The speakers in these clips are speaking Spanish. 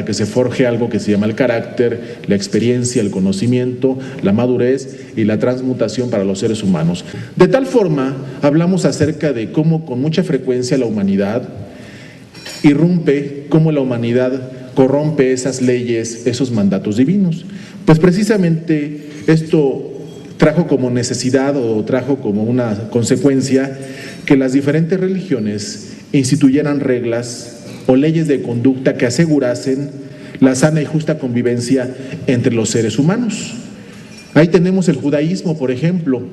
para que se forje algo que se llama el carácter, la experiencia, el conocimiento, la madurez y la transmutación para los seres humanos. De tal forma, hablamos acerca de cómo con mucha frecuencia la humanidad irrumpe, cómo la humanidad corrompe esas leyes, esos mandatos divinos. Pues precisamente esto trajo como necesidad o trajo como una consecuencia que las diferentes religiones instituyeran reglas o leyes de conducta que asegurasen la sana y justa convivencia entre los seres humanos. Ahí tenemos el judaísmo, por ejemplo.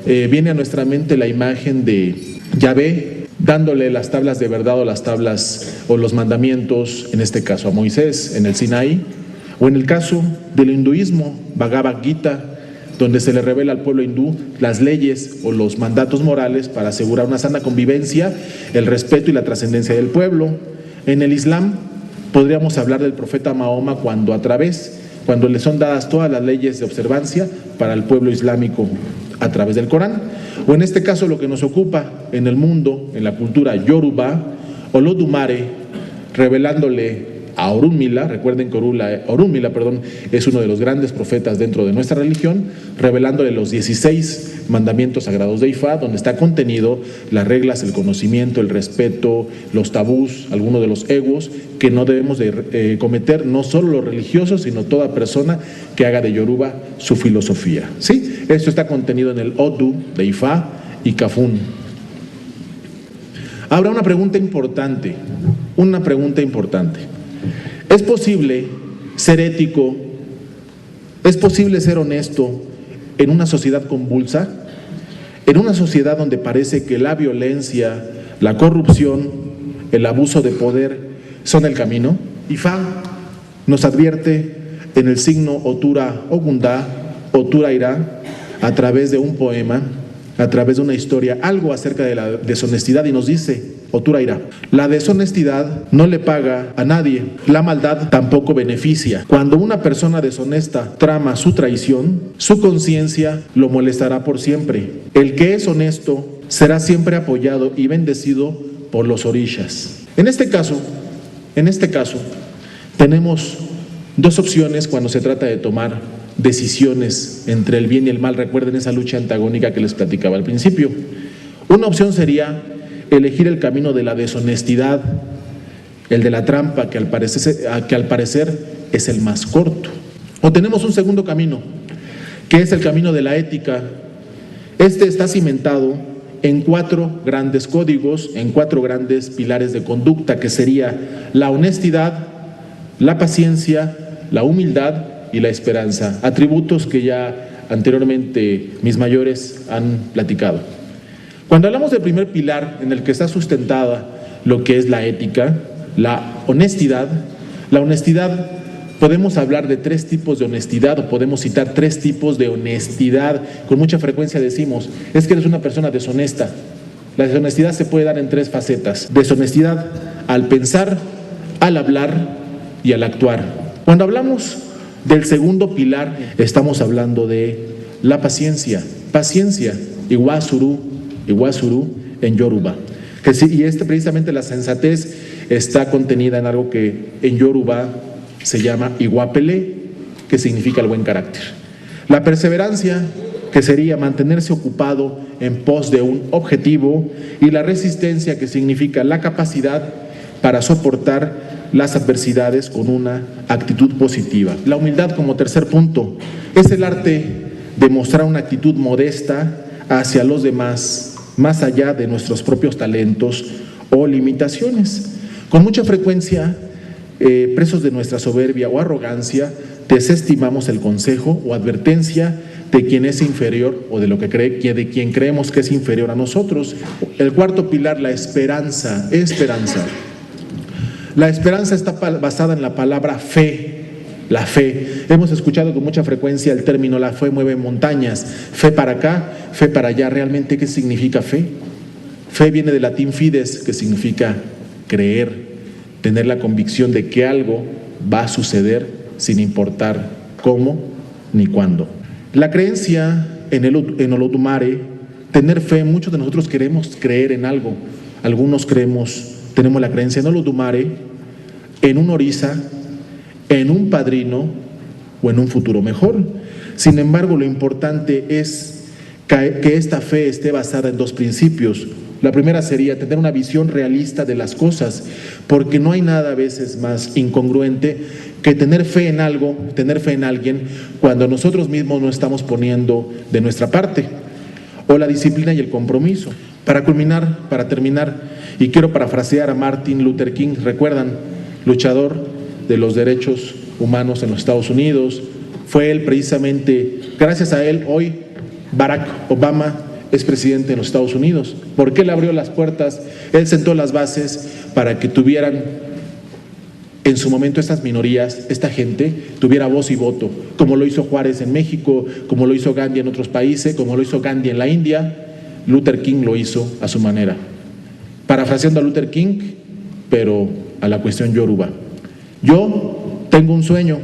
Viene a nuestra mente la imagen de Yahvé dándole las tablas de verdad o las tablas o los mandamientos, en este caso a Moisés en el Sinaí, o en el caso del hinduismo, Bhagavad Gita, donde se le revela al pueblo hindú las leyes o los mandatos morales para asegurar una sana convivencia, el respeto y la trascendencia del pueblo. En el Islam podríamos hablar del profeta Mahoma cuando le son dadas todas las leyes de observancia para el pueblo islámico a través del Corán. O en este caso lo que nos ocupa en el mundo, en la cultura Yoruba, Olodumare, revelándole a Orunmila, recuerden que Orunmila es uno de los grandes profetas dentro de nuestra religión, revelándole los 16 mandamientos sagrados de Ifá, donde está contenido las reglas, el conocimiento, el respeto, los tabús, algunos de los egos que no debemos de cometer, no solo los religiosos, sino toda persona que haga de Yoruba su filosofía. ¿Sí? Esto está contenido en el Odu de Ifá y Kafún. Ahora una pregunta importante. ¿Es posible ser ético? ¿Es posible ser honesto en una sociedad convulsa? En una sociedad donde parece que la violencia, la corrupción, el abuso de poder son el camino. Ifá nos advierte en el signo Otura Ogunda, Otura Irá, a través de un poema, a través de una historia, algo acerca de la deshonestidad y nos dice: Otura Irá, la deshonestidad no le paga a nadie, la maldad tampoco beneficia. Cuando una persona deshonesta trama su traición, su conciencia lo molestará por siempre. El que es honesto será siempre apoyado y bendecido por los orishas. En este caso, tenemos dos opciones cuando se trata de tomar decisiones entre el bien y el mal. Recuerden esa lucha antagónica que les platicaba al principio. Una opción sería elegir el camino de la deshonestidad, el de la trampa, que al parecer es el más corto. O tenemos un segundo camino, que es el camino de la ética. Este está cimentado en 4 grandes códigos, en 4 grandes pilares de conducta, que sería la honestidad, la paciencia, la humildad y la esperanza, atributos que ya anteriormente mis mayores han platicado. Cuando hablamos del primer pilar en el que está sustentada lo que es la ética, la honestidad, podemos hablar de 3 tipos de honestidad o podemos citar 3 tipos de honestidad. Con mucha frecuencia decimos, es que eres una persona deshonesta. La deshonestidad se puede dar en 3 facetas. Deshonestidad al pensar, al hablar y al actuar. Cuando hablamos del segundo pilar, estamos hablando de la paciencia. Paciencia, Iwasuru en Yoruba. Y precisamente la sensatez está contenida en algo que en Yoruba se llama Iguapele, que significa el buen carácter. La perseverancia, que sería mantenerse ocupado en pos de un objetivo, y la resistencia, que significa la capacidad para soportar las adversidades con una actitud positiva. La humildad, como tercer punto, es el arte de mostrar una actitud modesta hacia los demás, más allá de nuestros propios talentos o limitaciones. Con mucha frecuencia, presos de nuestra soberbia o arrogancia, desestimamos el consejo o advertencia de quien es inferior o de quien creemos que es inferior a nosotros. El cuarto pilar, la esperanza. La esperanza está basada en la palabra fe. La fe. Hemos escuchado con mucha frecuencia el término la fe mueve montañas. Fe para acá, fe para allá. ¿Realmente qué significa fe? Fe viene del latín fides, que significa creer, tener la convicción de que algo va a suceder sin importar cómo ni cuándo. La creencia en Olodumare, tener fe, muchos de nosotros queremos creer en algo. Algunos tenemos la creencia en Olodumare, en un orisa, en un padrino o en un futuro mejor. Sin embargo, lo importante es que esta fe esté basada en dos principios. La primera sería tener una visión realista de las cosas, porque no hay nada a veces más incongruente que tener fe en algo, tener fe en alguien, cuando nosotros mismos no estamos poniendo de nuestra parte, o la disciplina y el compromiso. Para culminar, para terminar, y quiero parafrasear a Martin Luther King, recuerdan, luchador de los derechos humanos en los Estados Unidos, fue él precisamente, gracias a él, hoy Barack Obama es presidente de los Estados Unidos, porque él abrió las puertas, él sentó las bases para que tuvieran en su momento estas minorías, esta gente tuviera voz y voto, como lo hizo Juárez en México, como lo hizo Gandhi en otros países, como lo hizo Gandhi en la India. Luther King lo hizo a su manera, parafraseando a Luther King, pero a la cuestión yoruba. Yo tengo un sueño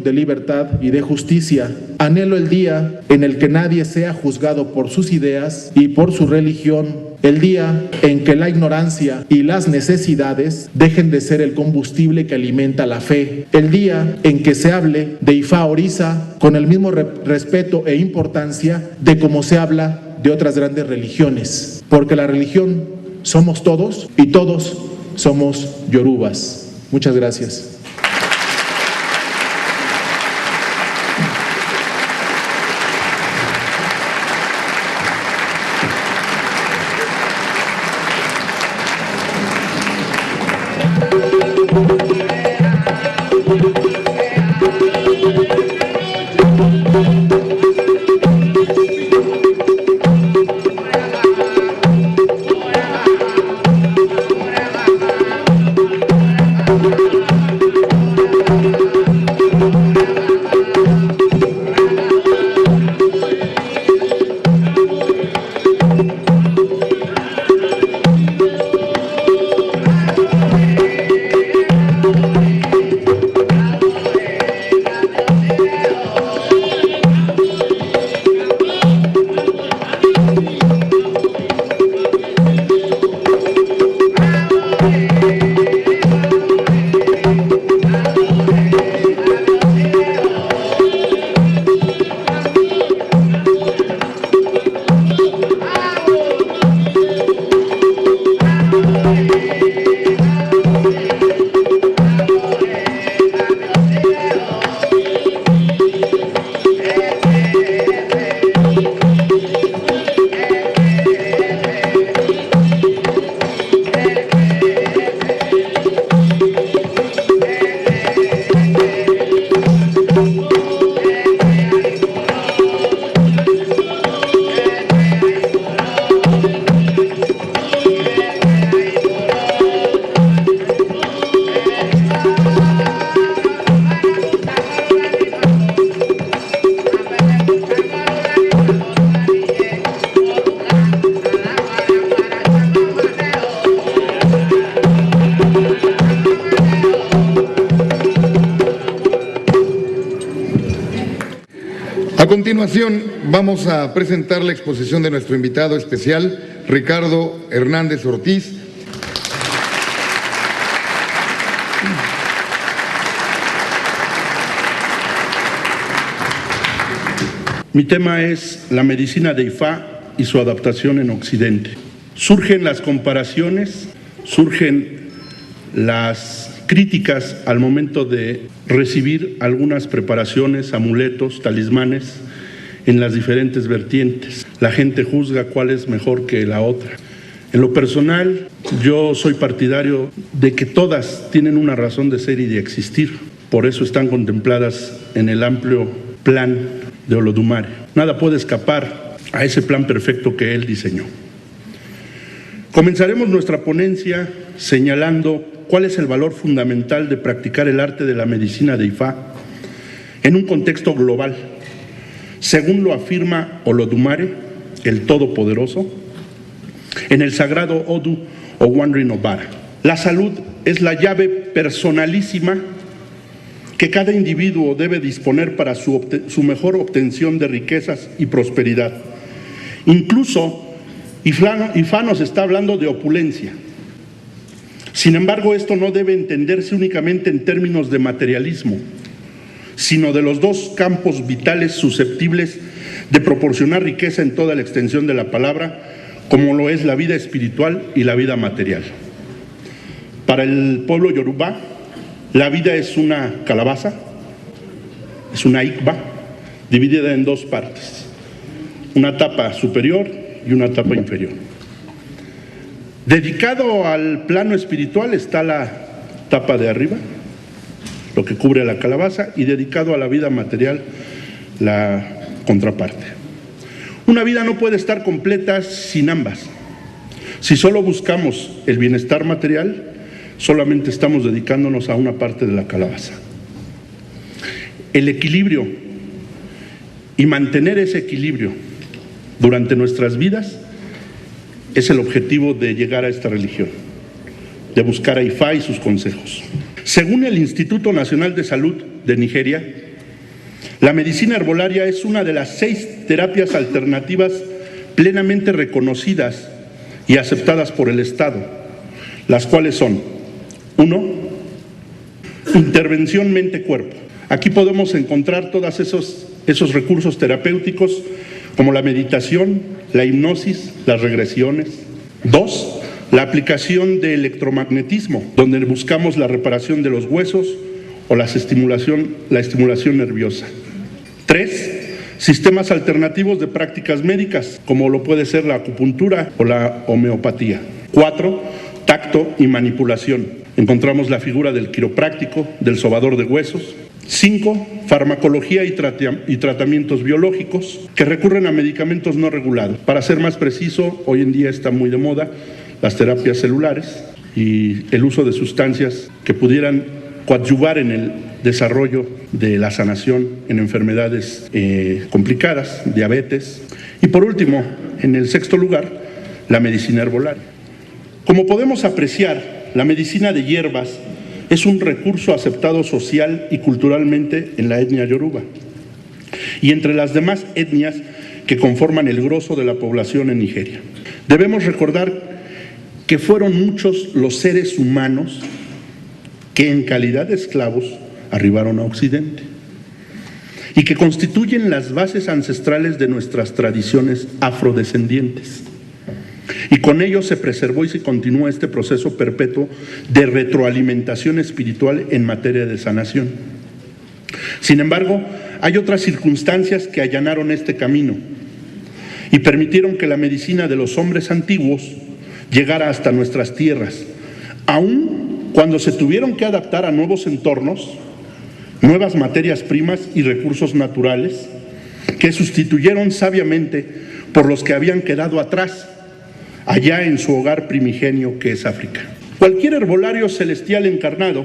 de libertad y de justicia. Anhelo el día en el que nadie sea juzgado por sus ideas y por su religión, el día en que la ignorancia y las necesidades dejen de ser el combustible que alimenta la fe, el día en que se hable de Ifá Orisa con el mismo respeto e importancia de como se habla de otras grandes religiones, porque la religión somos todos y todos somos yorubas. Muchas gracias. A continuación, vamos a presentar la exposición de nuestro invitado especial, Ricardo Hernández Ortiz. Mi tema es la medicina de Ifá y su adaptación en Occidente. Surgen las comparaciones, surgen las críticas al momento de recibir algunas preparaciones, amuletos, talismanes en las diferentes vertientes. La gente juzga cuál es mejor que la otra. En lo personal, yo soy partidario de que todas tienen una razón de ser y de existir. Por eso están contempladas en el amplio plan de Olodumare. Nada puede escapar a ese plan perfecto que él diseñó. Comenzaremos nuestra ponencia señalando cuál es el valor fundamental de practicar el arte de la medicina de Ifá en un contexto global, según lo afirma Olodumare, el Todopoderoso, en el sagrado Odu o Wandering Obara. La salud es la llave personalísima que cada individuo debe disponer para su mejor obtención de riquezas y prosperidad. Incluso Ifá nos está hablando de opulencia. Sin embargo, esto no debe entenderse únicamente en términos de materialismo, sino de los dos campos vitales susceptibles de proporcionar riqueza en toda la extensión de la palabra, como lo es la vida espiritual y la vida material. Para el pueblo Yoruba, la vida es una calabaza, es una ikba, dividida en dos partes, una tapa superior y una tapa inferior. Dedicado al plano espiritual está la tapa de arriba, lo que cubre la calabaza, y dedicado a la vida material, la contraparte. Una vida no puede estar completa sin ambas. Si solo buscamos el bienestar material, solamente estamos dedicándonos a una parte de la calabaza. El equilibrio y mantener ese equilibrio durante nuestras vidas es el objetivo de llegar a esta religión, de buscar a Ifá y sus consejos. Según el Instituto Nacional de Salud de Nigeria, la medicina herbolaria es una de las 6 terapias alternativas plenamente reconocidas y aceptadas por el Estado, las cuales son: 1. Intervención mente-cuerpo. Aquí podemos encontrar todos esos recursos terapéuticos como la meditación, la hipnosis, las regresiones. 2. La aplicación de electromagnetismo, donde buscamos la reparación de los huesos o la estimulación nerviosa. 3. Sistemas alternativos de prácticas médicas, como lo puede ser la acupuntura o la homeopatía. 4. Tacto y manipulación. Encontramos la figura del quiropráctico, del sobador de huesos. 5. Farmacología y tratamientos biológicos que recurren a medicamentos no regulados. Para ser más preciso, hoy en día está muy de moda las terapias celulares y el uso de sustancias que pudieran coadyuvar en el desarrollo de la sanación en enfermedades complicadas, diabetes. Y por último, en el 6º lugar, la medicina herbolaria. Como podemos apreciar, la medicina de hierbas es un recurso aceptado social y culturalmente en la etnia yoruba y entre las demás etnias que conforman el grosso de la población en Nigeria. Debemos recordar que fueron muchos los seres humanos que en calidad de esclavos arribaron a Occidente y que constituyen las bases ancestrales de nuestras tradiciones afrodescendientes. Y con ello se preservó y se continúa este proceso perpetuo de retroalimentación espiritual en materia de sanación. Sin embargo, hay otras circunstancias que allanaron este camino y permitieron que la medicina de los hombres antiguos llegara hasta nuestras tierras, aun cuando se tuvieron que adaptar a nuevos entornos, nuevas materias primas y recursos naturales que sustituyeron sabiamente por los que habían quedado atrás, allá en su hogar primigenio que es África. Cualquier herbolario celestial encarnado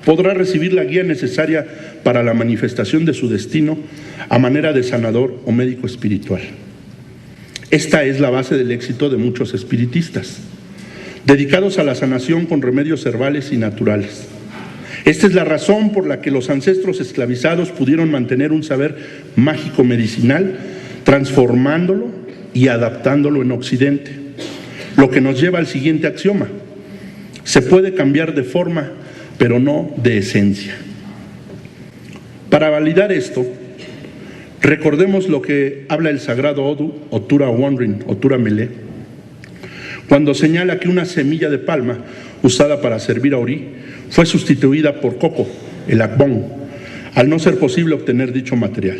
podrá recibir la guía necesaria para la manifestación de su destino a manera de sanador o médico espiritual. Esta es la base del éxito de muchos espiritistas, dedicados a la sanación con remedios herbales y naturales. Esta es la razón por la que los ancestros esclavizados pudieron mantener un saber mágico medicinal, transformándolo y adaptándolo en Occidente. Lo que nos lleva al siguiente axioma: se puede cambiar de forma, pero no de esencia. Para validar esto, recordemos lo que habla el sagrado Odu, Otura Wondrin, Otura Mele, cuando señala que una semilla de palma usada para servir a Ori fue sustituida por coco, el agbón, al no ser posible obtener dicho material.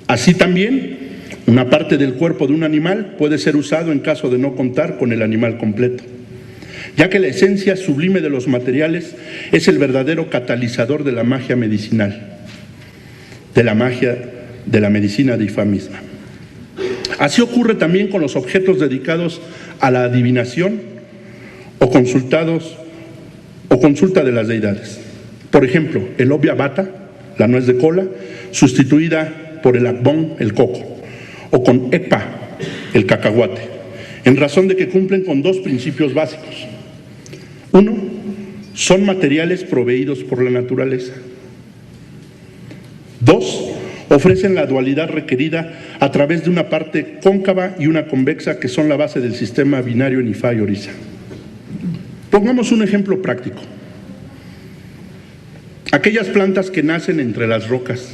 Así también, una parte del cuerpo de un animal puede ser usado en caso de no contar con el animal completo, ya que la esencia sublime de los materiales es el verdadero catalizador de la magia medicinal, de la magia de la medicina de Ifá misma. Así ocurre también con los objetos dedicados a la adivinación o consulta de las deidades. Por ejemplo, el obia bata, la nuez de cola, sustituida por el agbón, el coco, o con ekpa, el cacahuate, en razón de que cumplen con dos principios básicos. Uno, son materiales proveídos por la naturaleza. Dos, ofrecen la dualidad requerida a través de una parte cóncava y una convexa que son la base del sistema binario en Ifá y Orisa. Pongamos un ejemplo práctico. Aquellas plantas que nacen entre las rocas,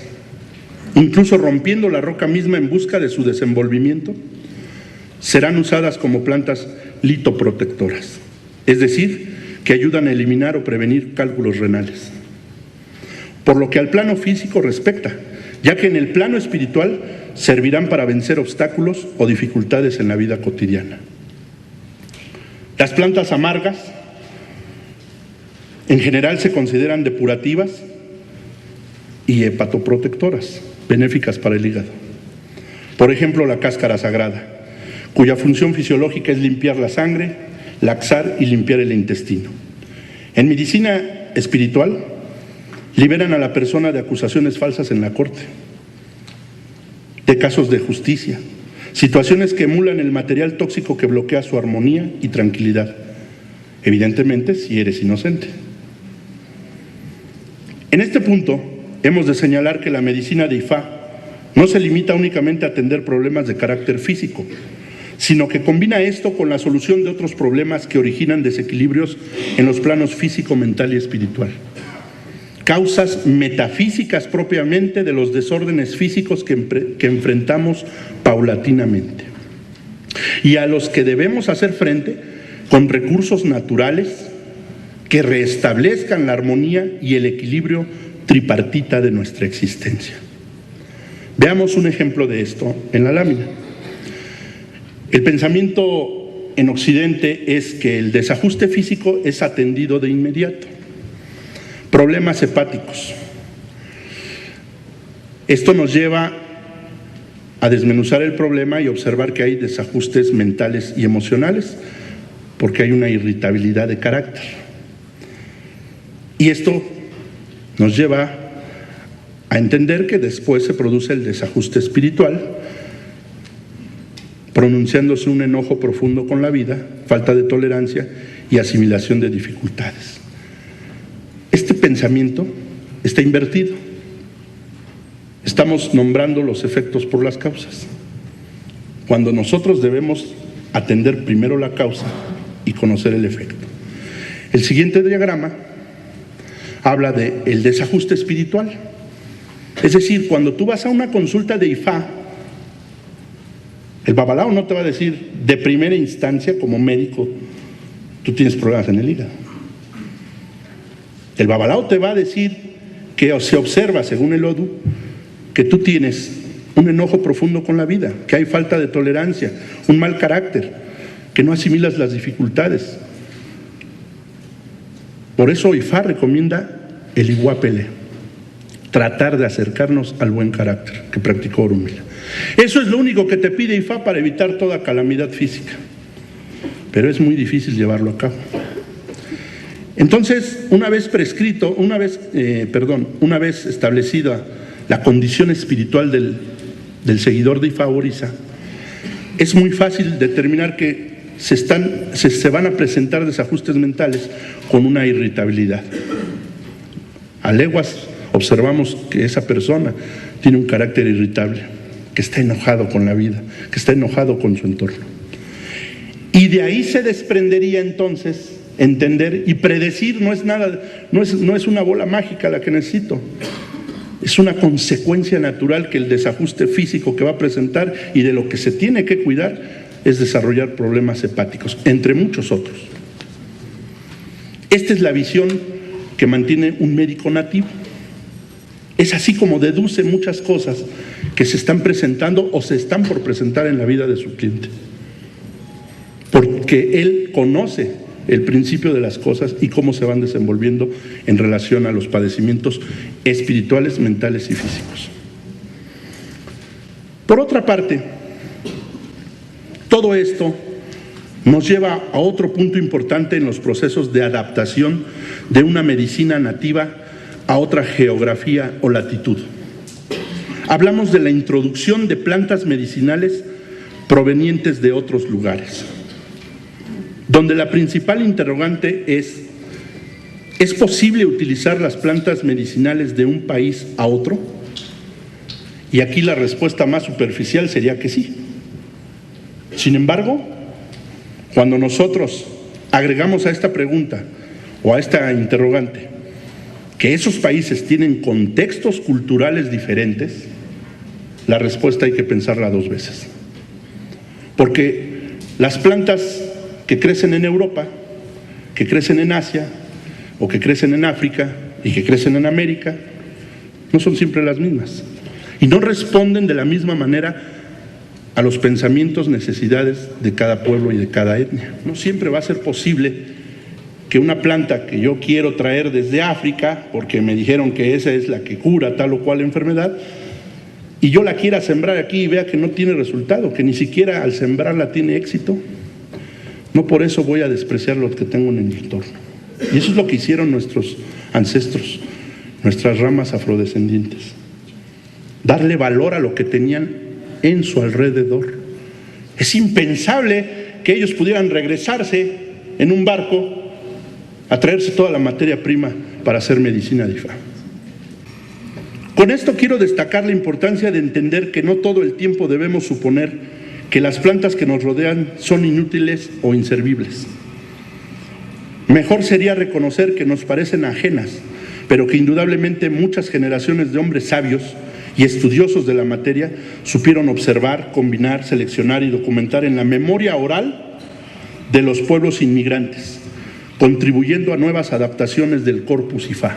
incluso rompiendo la roca misma en busca de su desenvolvimiento, serán usadas como plantas litoprotectoras, es decir, que ayudan a eliminar o prevenir cálculos renales. Por lo que al plano físico respecta, ya que en el plano espiritual servirán para vencer obstáculos o dificultades en la vida cotidiana. Las plantas amargas en general se consideran depurativas y hepatoprotectoras, benéficas para el hígado. Por ejemplo, la cáscara sagrada, cuya función fisiológica es limpiar la sangre, laxar y limpiar el intestino. En medicina espiritual, liberan a la persona de acusaciones falsas en la corte, de casos de justicia, situaciones que emulan el material tóxico que bloquea su armonía y tranquilidad, evidentemente si eres inocente. En este punto, hemos de señalar que la medicina de Ifá no se limita únicamente a atender problemas de carácter físico, sino que combina esto con la solución de otros problemas que originan desequilibrios en los planos físico, mental y espiritual. Causas metafísicas propiamente de los desórdenes físicos que enfrentamos paulatinamente y a los que debemos hacer frente con recursos naturales que restablezcan la armonía y el equilibrio tripartita de nuestra existencia. Veamos un ejemplo de esto en la lámina. El pensamiento en Occidente es que el desajuste físico es atendido de inmediato. Problemas hepáticos. Esto nos lleva a desmenuzar el problema y observar que hay desajustes mentales y emocionales, porque hay una irritabilidad de carácter. Y esto nos lleva a entender que después se produce el desajuste espiritual, pronunciándose un enojo profundo con la vida, falta de tolerancia y asimilación de dificultades. Este pensamiento está invertido. Estamos nombrando los efectos por las causas, cuando nosotros debemos atender primero la causa y conocer el efecto. El siguiente diagrama habla del desajuste espiritual. Es decir, cuando tú vas a una consulta de Ifá, el babalao no te va a decir de primera instancia como médico, tú tienes problemas en el hígado. El babalao te va a decir que se observa, según el Odu, que tú tienes un enojo profundo con la vida, que hay falta de tolerancia, un mal carácter, que no asimilas las dificultades. Por eso Ifá recomienda el iguapele, tratar de acercarnos al buen carácter que practicó Orunmila. Eso es lo único que te pide Ifá para evitar toda calamidad física, pero es muy difícil llevarlo a cabo. Entonces, una vez establecida la condición espiritual del seguidor de Ifá Orisa, es muy fácil determinar que se van a presentar desajustes mentales con una irritabilidad. A leguas observamos que esa persona tiene un carácter irritable, que está enojado con la vida, que está enojado con su entorno. Y de ahí se desprendería entonces entender y predecir. No es una bola mágica la que necesito, es una consecuencia natural que el desajuste físico que va a presentar y de lo que se tiene que cuidar es desarrollar problemas hepáticos, entre muchos otros. Esta es la visión que mantiene un médico nativo. Es así como deduce muchas cosas que se están presentando o se están por presentar en la vida de su cliente, porque él conoce el principio de las cosas y cómo se van desenvolviendo en relación a los padecimientos espirituales, mentales y físicos. Por otra parte, todo esto nos lleva a otro punto importante en los procesos de adaptación de una medicina nativa a otra geografía o latitud. Hablamos de la introducción de plantas medicinales provenientes de otros lugares, donde la principal interrogante ¿es posible utilizar las plantas medicinales de un país a otro? Y aquí la respuesta más superficial sería que sí. Sin embargo, cuando nosotros agregamos a esta pregunta o a esta interrogante que esos países tienen contextos culturales diferentes, la respuesta hay que pensarla dos veces. Porque las plantas que crecen en Europa, que crecen en Asia, o que crecen en África y que crecen en América, no son siempre las mismas. Y no responden de la misma manera a los pensamientos, necesidades de cada pueblo y de cada etnia. No siempre va a ser posible que una planta que yo quiero traer desde África, porque me dijeron que esa es la que cura tal o cual enfermedad, y yo la quiera sembrar aquí y vea que no tiene resultado, que ni siquiera al sembrarla tiene éxito, no por eso voy a despreciar lo que tengo en el entorno. Y eso es lo que hicieron nuestros ancestros, nuestras ramas afrodescendientes. Darle valor a lo que tenían en su alrededor. Es impensable que ellos pudieran regresarse en un barco a traerse toda la materia prima para hacer medicina de IFA. Con esto quiero destacar la importancia de entender que no todo el tiempo debemos suponer que las plantas que nos rodean son inútiles o inservibles. Mejor sería reconocer que nos parecen ajenas, pero que indudablemente muchas generaciones de hombres sabios y estudiosos de la materia supieron observar, combinar, seleccionar y documentar en la memoria oral de los pueblos inmigrantes, contribuyendo a nuevas adaptaciones del corpus IFA,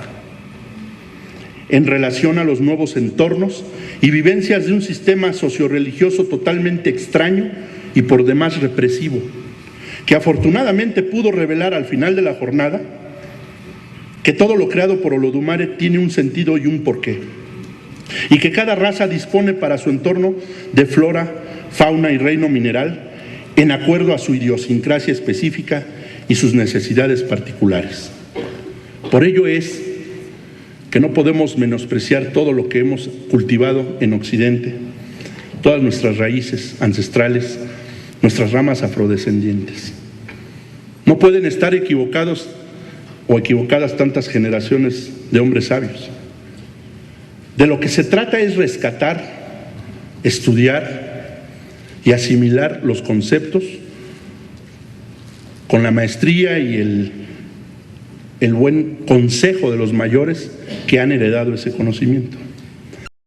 en relación a los nuevos entornos y vivencias de un sistema socioreligioso totalmente extraño y por demás represivo, que afortunadamente pudo revelar al final de la jornada que todo lo creado por Olodumare tiene un sentido y un porqué, y que cada raza dispone para su entorno de flora, fauna y reino mineral en acuerdo a su idiosincrasia específica y sus necesidades particulares. Por ello es que no podemos menospreciar todo lo que hemos cultivado en Occidente, todas nuestras raíces ancestrales, nuestras ramas afrodescendientes. No pueden estar equivocados o equivocadas tantas generaciones de hombres sabios. De lo que se trata es rescatar, estudiar y asimilar los conceptos con la maestría y el buen consejo de los mayores que han heredado ese conocimiento.